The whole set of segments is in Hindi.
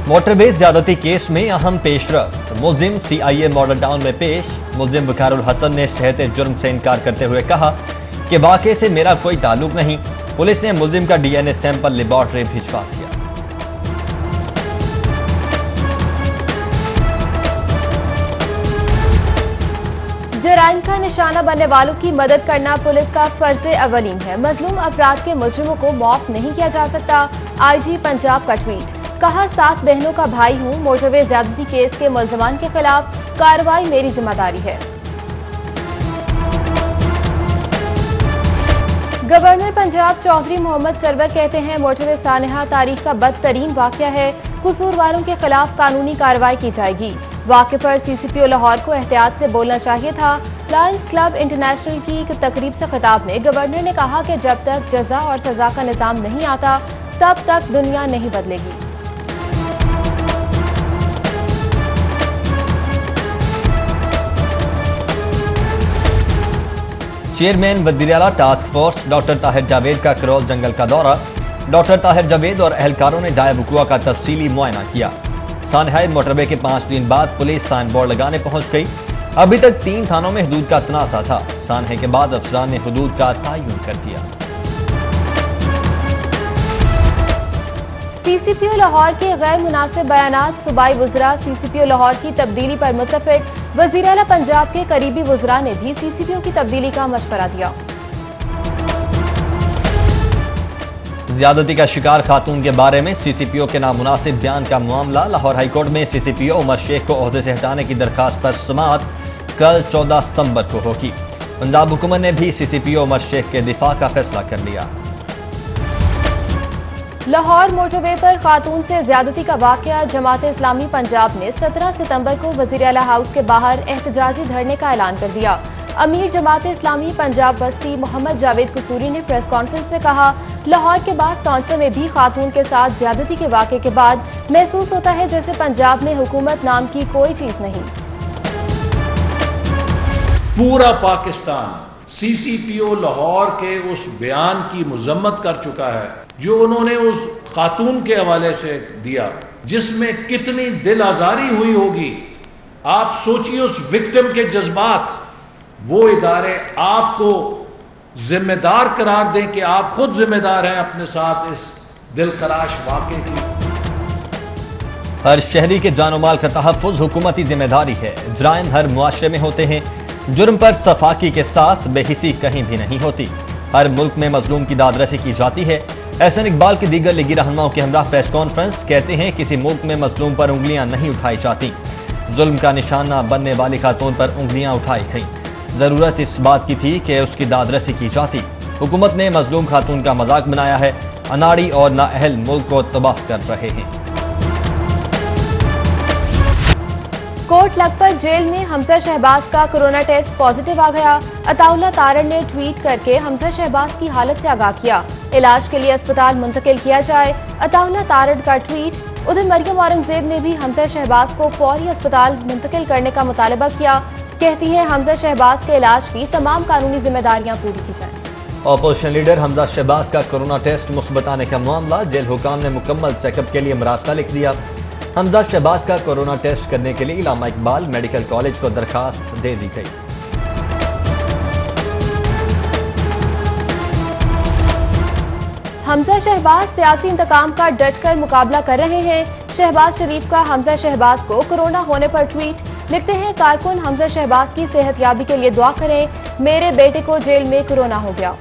मोटरवे ज्यादती केस में अहम पेशरफ्त, मुलजिम CIA मॉडल टाउन में पेश। मुलजिम वकारुल हसन ने सेहत जुर्म से इनकार करते हुए कहा कि वाक़े से मेरा कोई ताल्लुक नहीं। पुलिस ने मुलजिम का DNA सैंपल लेबॉर्ट्री भिजवा दिया। जराइम का निशाना बनने वालों की मदद करना पुलिस का फर्ज अवलीन है। मजलूम अफराद के मुजरिमों को माफ नहीं किया जा सकता। IG पंजाब का ट्वीट, कहा 7 बहनों का भाई हूं। मोटरवे ज्यादती केस के मुलजमान के खिलाफ कार्रवाई मेरी जिम्मेदारी है। गवर्नर पंजाब चौधरी मोहम्मद सरवर कहते हैं मोटरवे सानहा तारीख का बदतरीन वाकया है। कसूरवारों के खिलाफ कानूनी कार्रवाई की जाएगी। वाक़े पर CCPO लाहौर को एहतियात से बोलना चाहिए था। लायंस क्लब इंटरनेशनल की एक तकरीब से खिताब में गवर्नर ने कहा कि जब तक जजा और सजा का निज़ाम नहीं आता तब तक दुनिया नहीं बदलेगी। चेयरमैन वज़ीर-ए-आला task force doctor Tahir Javed का करौल जंगल का दौरा। डॉक्टर ताहिर जावेद और अहलकारों ने जाए वक़ुआ का तफसीली मुआयना किया। सानहाई मोटरवे के 5 दिन बाद पुलिस साइन बोर्ड लगाने पहुंच गई। अभी तक 3 थानों में हदूद का तनाज़ा था। सानहे के बाद अफसरान ने हदूद का तयन कर दिया। CCPO लाहौर के गैर मुनासिब बयानात, सूबाई वज़रा CCPO लाहौर की तब्दीली पर मुत्तफिक। वज़ीर-ए-आला पंजाब के करीबी वज़रा ने भी CCPO की तब्दीली का मशवरा दिया। ज्यादती का शिकार खातून के बारे में CCPO के नामुनासिब बयान का मामला। लाहौर हाईकोर्ट में CCPO उमर शेख को ओहदे से हटाने की दरखास्त पर समाअत कल 14 सितंबर को होगी। पंजाब हुकूमत ने भी CCPO उमर शेख के दिफा का फैसला कर लिया। लाहौर मोटरवे पर खातून से ज्यादती का वाकया, जमात इस्लामी पंजाब ने 17 सितंबर को वज़ीर-ए-आला हाउस के बाहर एहतजाजी धरने का ऐलान कर दिया। अमीर जमात इस्लामी पंजाब बस्ती मोहम्मद जावेद कसूरी ने प्रेस कॉन्फ्रेंस में कहा, लाहौर के बाद टॉन्सन में भी खातून के साथ ज्यादती के वाक़े के बाद महसूस होता है जैसे पंजाब में हुकूमत नाम की कोई चीज नहीं। पूरा पाकिस्तान CCPO लाहौर के उस बयान की मजम्मत कर चुका है जो उन्होंने उस खातून के हवाले से दिया, जिसमें कितनी दिल आजारी हुई होगी। आप सोचिए उस विक्टिम के जज्बात। वो इदारे आपको जिम्मेदार करार दें कि आप खुद जिम्मेदार हैं अपने साथ इस दिलखराश वाक़े की। हर शहरी के जानो माल का तहफ़्फ़ुज़ हुकूमती जिम्मेदारी है। जराइम हर मुआशरे में होते हैं। जुर्म पर सफाकी के साथ बेहिसी कहीं भी नहीं होती। हर मुल्क में मजलूम की दादरसी की जाती है। एहसन इकबाल की दीगर लीगी रहनुमाओं के हमरा प्रेस कॉन्फ्रेंस, कहते हैं किसी मुल्क में मजलूम पर उंगलियां नहीं उठाई जाती। जुल्म का निशाना बनने वाली खातून पर उंगलियां उठाई गईं। जरूरत इस बात की थी कि उसकी दादरसी की जाती। हुकूमत ने मजलूम खातून का मजाक बनाया है। अनाड़ी और नाअहल मुल्क को तबाह कर रहे हैं। कोट लखपत जेल में हमजा शहबाज का कोरोना टेस्ट पॉजिटिव आ गया। अताउल्ला तारड़ ने ट्वीट करके हमजा शहबाज की हालत से आगाह किया, इलाज के लिए अस्पताल मुंतकिल किया जाए। अताउल्ला तारड़ का ट्वीट। उधर मरियम औरंगजेब ने भी हमजा शहबाज को फौरी अस्पताल मुंतकिल करने का मुतालबा किया। कहती हैं हमजा शहबाज के इलाज की तमाम कानूनी जिम्मेदारियां पूरी की जाएं। अपोजिशन लीडर हमजा शहबाज का कोरोना टेस्ट मुस्बत आने का मामला, जेल हुकाम ने मुकम्मल चेकअप के लिए मरासला लिख दिया। हमजा शहबाज का कोरोना टेस्ट करने के लिए इलामा इकबाल मेडिकल कॉलेज को दरखास्त दे दी गई। हमजा शहबाज सियासी इंतकाम का डटकर मुकाबला कर रहे हैं। शहबाज शरीफ का हमजा शहबाज को कोरोना होने पर ट्वीट। लिखते हैं, कारकुन हमजा शहबाज की सेहतयाबी के लिए दुआ करें, मेरे बेटे को जेल में कोरोना हो गया।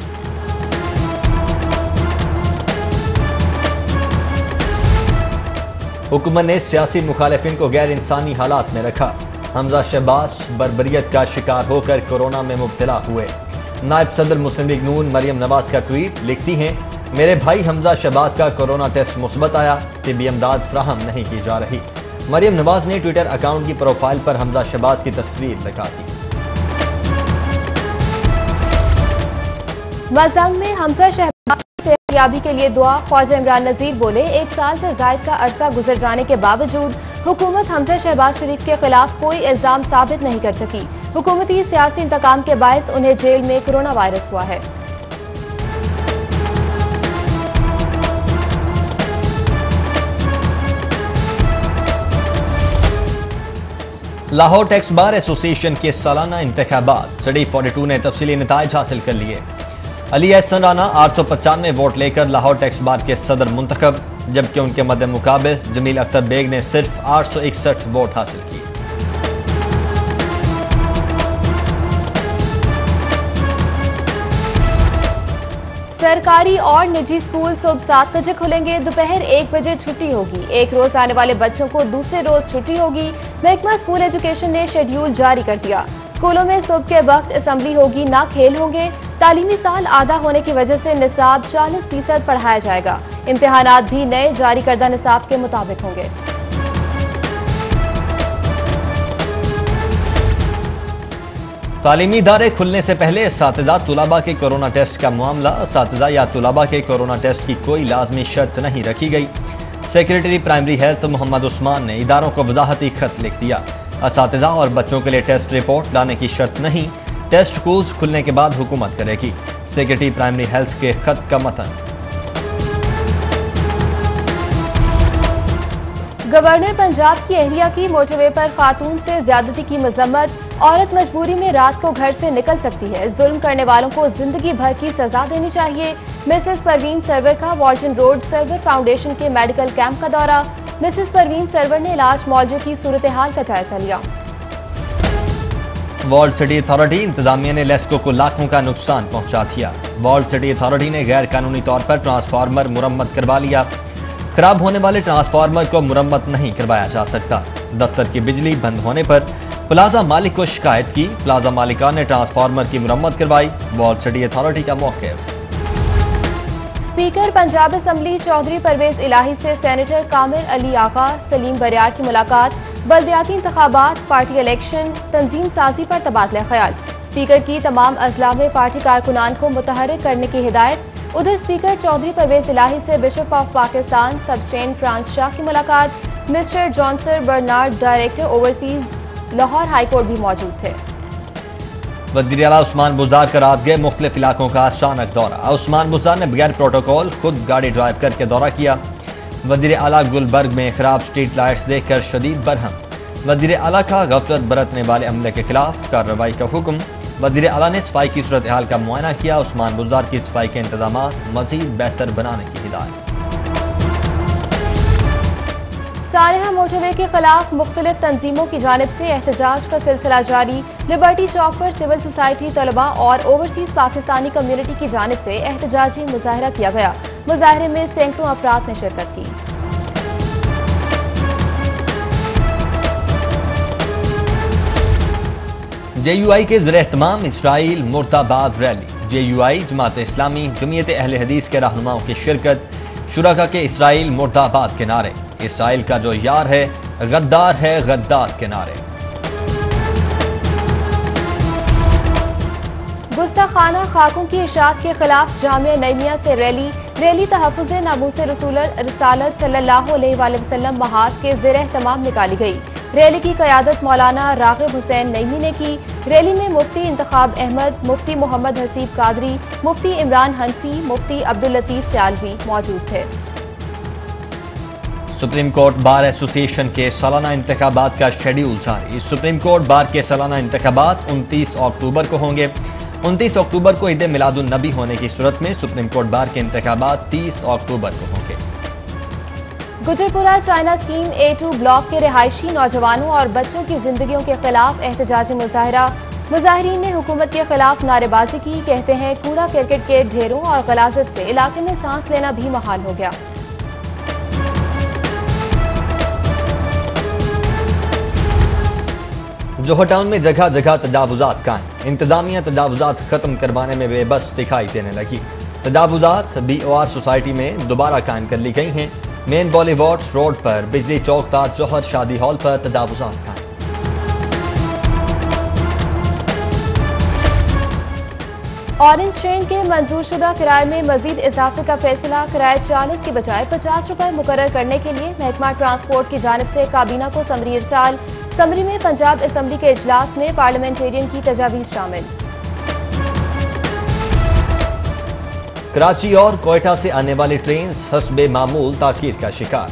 हुकूमत ने सियासी मुखालिफिन को गैर इंसानी हालात में रखा। हमजा शहबाज बर्बरियत का शिकार होकर कोरोना में मुब्तला हुए। नायब सदर मुस्लिम लीग नून मरियम नवाज का ट्वीट। लिखती हैं, मेरे भाई हमजा शहबाज का कोरोना टेस्ट मुस्बत आया, तिब्बी इमदाद फ्राहम नहीं की जा रही। मरियम नवाज ने ट्विटर अकाउंट की प्रोफाइल पर हमजा शहबाज की तस्वीर लगा दी। मज़दंग में हमजा शहबाज की सेहतयाबी के लिए दुआ। ख्वाजा इमरान नज़ीर बोले, 1 साल से ज़ायद का अरसा गुजर जाने के बावजूद हुकूमत हमजा शहबाज शरीफ के खिलाफ कोई इल्जाम साबित नहीं कर सकी। हुकूमती सियासी इंतकाम के बायस उन्हें जेल में कोरोना वायरस हुआ है। लाहौर टैक्स बार एसोसिएशन के सालाना इंतखाबात स्टडी 42 ने तफसीली नताइज हासिल कर लिए। अली एहसन राना 895 वोट लेकर लाहौर टैक्स बार के सदर मुंतखब, जबकि उनके मद्दे मुकाबिल जमील अख्तर बेग ने सिर्फ 861 वोट हासिल किए। सरकारी और निजी स्कूल सुबह 7 बजे खुलेंगे, दोपहर 1 बजे छुट्टी होगी। एक रोज आने वाले बच्चों को दूसरे रोज छुट्टी होगी। महकमा स्कूल एजुकेशन ने शेड्यूल जारी कर दिया। स्कूलों में सुबह के वक्त असेंबली होगी, ना खेल होंगे। तालीमी साल आधा होने की वजह से निसाब 40% पढ़ाया जाएगा। इम्तिहानात भी नए जारी करदा निसाब के मुताबिक होंगे। तालीमी इदारे खुलने से पहले असातिज़ा तुलबा के कोरोना टेस्ट का मामला। असातिज़ा या तुलबा के कोरोना टेस्ट की कोई लाजमी शर्त नहीं रखी गई। Secretary primary health Mohammad Usman ने इदारों को वजाहती खत लिख दिया। असातिज़ा और बच्चों के लिए टेस्ट रिपोर्ट लाने की शर्त नहीं, टेस्ट स्कूल्स खुलने के बाद हुकूमत करेगी। सेक्रेटरी प्राइमरी हेल्थ के खत का मतन। गवर्नर पंजाब की एहलिया की मोटरवे पर खातून से ज्यादती की मजम्मत। औरत मजबूरी में रात को घर से निकल सकती है, जुल्म करने वालों को जिंदगी भर की सजा देनी चाहिए। मिसेस परवीन सरवर का वॉल्टन रोड सर्वर फाउंडेशन के मेडिकल कैंप का दौरा। मिसेस परवीन सरवर ने इलाज मौजू की सूरत हाल का जायजा लिया। वर्ल्ड सिटी अथॉरिटी इंतजामिया ने लेस्को को लाखों का नुकसान पहुंचा दिया। वर्ल्ड सिटी अथॉरिटी ने गैर कानूनी तौर पर ट्रांसफार्मर मुरम्मत करवा लिया। खराब होने वाले ट्रांसफार्मर को मुरम्मत नहीं करवाया जा सकता। दफ्तर की बिजली बंद होने पर प्लाजा मालिक को शिकायत की। प्लाजा मालिका ने ट्रांसफार्मर की मुरम्मत करवाई। वर्ल्ड सिटी अथॉरिटी का मौक़िफ़। स्पीकर पंजाब असम्बली चौधरी परवेज इलाही से सेनेटर कामिर अली आगा सलीम बरियार की मुलाकात। बल्दियाती इंतखाबात, पार्टी इलेक्शन, तंजीम साजी पर तबादला ख्याल। स्पीकर की तमाम अजला में पार्टी कारकुनान को मुतहर्रिक करने की हिदायत। उधर स्पीकर चौधरी परवेज इलाही से bishop of Pakistan Sebastian Francis Shaw की मुलाकात। Mr Johnson Bernard director overseas Lahore high court भी मौजूद थे। वज़ीर आला उस्मान बुज़दार का रात गए मुख्तलिफ इलाकों का अचानक दौरा। उस्मान बुज़दार ने बगैर प्रोटोकॉल खुद गाड़ी ड्राइव करके दौरा किया। वज़ीर आला गुलबर्ग में खराब स्ट्रीट लाइट्स देखकर शदीद बरहम। वज़ीर आला का गफलत बरतने वाले अमले के खिलाफ कार्रवाई का हुक्म। वज़ीर आला ने सफाई की सूरत हाल का मुआयना किया। उस्मान बुज़दार की सफाई के इंतजाम मज़ीद बेहतर बनाने की हिदायत। सानेहा मोटरवे के खिलाफ मुख्तलिफ तंजीमों की जानिब से एहतजाज का सिलसिला जारी। लिबर्टी चौक पर सिविल सोसाइटी, तलबा और ओवरसीज पाकिस्तानी कम्युनिटी की जानिब से एहतजाजी मुजाहरा किया गया। मुजाहरे में सैकड़ों अफराद ने शिरकत की। JUI के ज़ेर-ए-एहतमाम इसराइल मुर्दाबाद रैली। JUI जमात इस्लामी जमीयत अहले हदीस के रहनुमाओं की शिरकत। शुरका के इसराइल मुर्दाबाद के नारे। इसराइल का जो यार है गद्दार के नारे। गुस्ताखाना खाकों की इशाअत के खिलाफ जामिया नईमिया से रैली तहफ़्फ़ुज़ नामूस रसालत सल्लल्लाहु अलैहि वसल्लम महाज के ज़ेर-ए-एहतमाम निकाली गई। रैली की क़यादत मौलाना राग़िब हुसैन नईमी ने की। रैली में मुफ्ती इंतखाब अहमद, मुफ्ती मोहम्मद हसीब कादरी, मुफ्ती इमरान हनफी, मुफ्ती अब्दुल लतीफ़ सियालवी मौजूद थे। सुप्रीम कोर्ट बार एसोसिएशन के सालाना इंतखाबात का शेड्यूल जारी। सुप्रीम कोर्ट बार के सालाना इंतखाबात 29 अक्टूबर को होंगे। 29 अक्टूबर को ईद मिलादुन नबी होने की सूरत में सुप्रीम कोर्ट बार के इंतखाबात 30 अक्टूबर को होंगे। Gujarpura China scheme A2 block के रिहायशी नौजवानों और बच्चों की जिंदगियों के खिलाफ एहतजाजी मुजाहरा। मुजाहिरीन ने हुकूमत के खिलाफ नारेबाजी की। कहते हैं कूड़ा क्रिकेट के ढेरों और गलाजत से इलाके में सांस लेना भी महाल हो गया। जोहर टाउन में जगह जगह तजावुजात कायम। इंतजामिया तजावुजात खत्म करवाने में बेबस दिखाई देने लगी। तजावुजात BOR सोसाइटी में दोबारा कायम कर ली गई हैं। मेन बॉलीवुड रोड पर बिजली चौक था जोहर शादी हॉल पर तजावुजात कायम। ऑरेंज ट्रेन के मंजूरशुदा किराए में मजीद इजाफे का फैसला। किराया 40 की बजाय 50 रुपए मुकर्रर करने के लिए महकमा ट्रांसपोर्ट की जानिब से काबीना को समरी इरसाल। समरी में पंजाब असम्बली के इजलास में पार्लियामेंटेरियन की तजावीज़ शामिल। कराची और कोयटा से आने वाली ट्रेन हस्बे मामूल ताखीर का शिकार।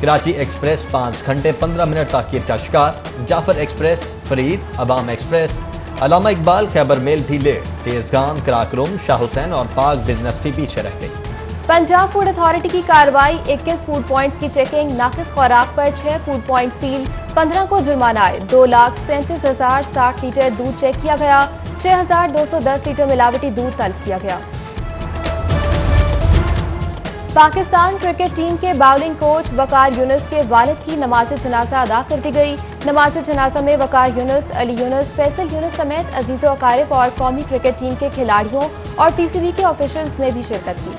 कराची एक्सप्रेस 5 घंटे 15 मिनट ताखीर का शिकार। जाफर एक्सप्रेस, फरीद, अवाम एक्सप्रेस, अल्लामा इकबाल, खैबर मेल भी लेट। तेजगाम, कराकरुम, शाह हुसैन और पाक बिजनेस भी पीछे रह गई। पंजाब फूड अथॉरिटी की कार्रवाई, 21 फूड पॉइंट्स की चेकिंग, नाकिस खुराक पर 6 फूड पॉइंट सील, 15 को जुर्माना आए। 2,37,060 लीटर दूध चेक किया गया। 6,210 लीटर मिलावटी दूध तलब किया गया। पाकिस्तान क्रिकेट टीम के बाउलिंग कोच वकार यूनुस के वालिद की नमाज जनाजा अदा कर दी गई। नमाज जनाजा में वकार यूनुस, अली यूनुस, फैसल यूनुस समेत अजीज़ो अकारिब और कौमी क्रिकेट टीम के खिलाड़ियों और पीसीबी के ऑफिशियल्स ने भी शिरकत की।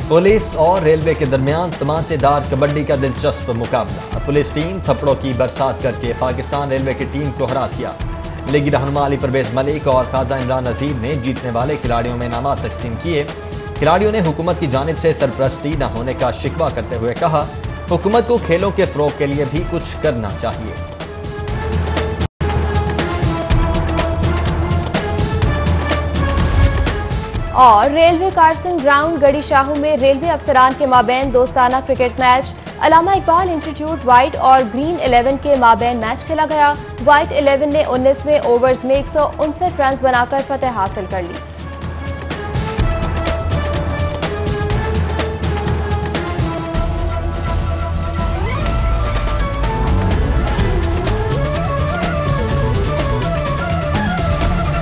पुलिस और रेलवे के दरमियान तमाचेदार कबड्डी का दिलचस्प मुकाबला। पुलिस टीम थप्पड़ों की बरसात करके पाकिस्तान रेलवे की टीम को हरा दिया। लीगी रहनुमा अली परवेज मलिक और खाजा इमरान नजीर ने जीतने वाले खिलाड़ियों में इनामात तकसीम किए। खिलाड़ियों ने हुकूमत की जानिब से सरपरस्ती न होने का शिकवा करते हुए कहा, हुकूमत को खेलों के फरोग के लिए भी कुछ करना चाहिए। और रेलवे कारसन ग्राउंड गड़ी शाहू में रेलवे अफसरान के माबैन दोस्ताना क्रिकेट मैच। अल्लामा इकबाल इंस्टीट्यूट व्हाइट और ग्रीन 11 के माबैन मैच खेला गया। व्हाइट 11 ने 19वें ओवर्स में 159 रन बनाकर फतेह हासिल कर ली।